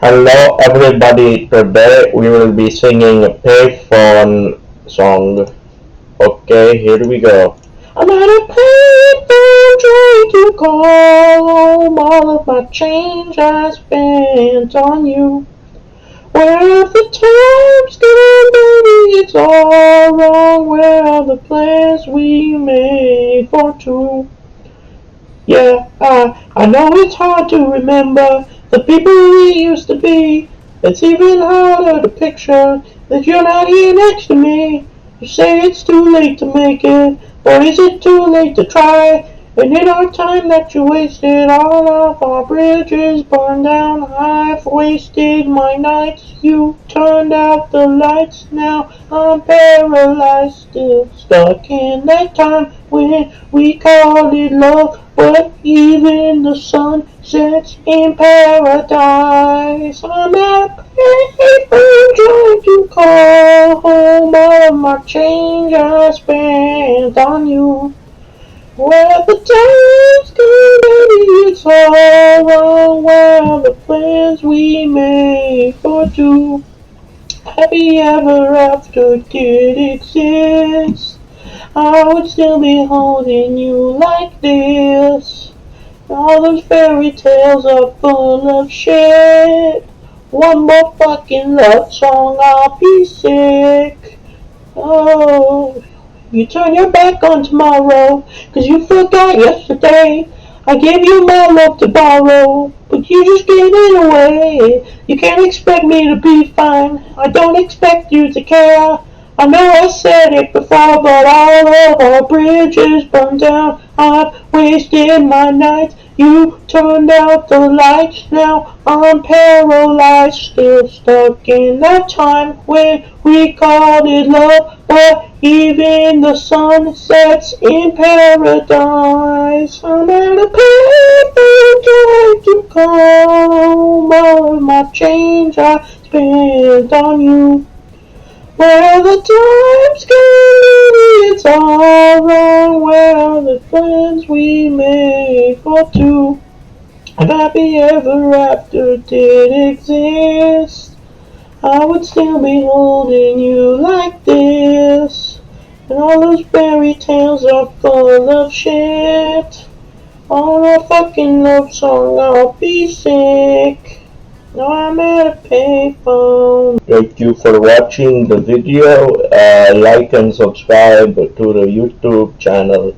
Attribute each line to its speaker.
Speaker 1: Hello everybody, today we will be singing a payphone song. Okay, here we go. I'm at a payphone trying to call home all of my change I spent on you. Where have the times gone, baby? It's all wrong. Where are the plans we made for two? Yeah, I know it's hard to remember the people we used to be. It's even harder to picture that you're not here next to me. You say it's too late to make it, but is it too late to try? And in our time that you wasted, all of our bridges burned down. I've wasted my nights, you turned out the lights. Now I'm paralyzed, still stuck in that time when we called it love. But even the sun sets in paradise. I'm at a payphone trying to call home all of my change I spent on you. Where the times go, baby, it's all wrong. Where are the plans we made for two? Happy ever after did exist. I would still be holding you like this. All those fairy tales are full of shit. One more fucking love song, I'll be sick. Oh, you turn your back on tomorrow, 'cause you forgot yesterday. I gave you my love to borrow, but you just gave it away. You can't expect me to be fine, I don't expect you to care. I know I said it before, but all of our bridges burned down. I've wasted my nights, you turned out the lights. Now I'm paralyzed, still stuck in that time when we called it love. But even the sun sets in paradise. I'm at a payphone trying to call all of my change I spent on you. Where the times go, it's all wrong. Where are the plans we made for two? If happy ever after did exist, I would still be holding you like this. And all those fairy tales are full of shit. On a fucking love song, I'll be sick. Now I'm at a payphone. Thank you for watching the video. Like and subscribe to the YouTube channel.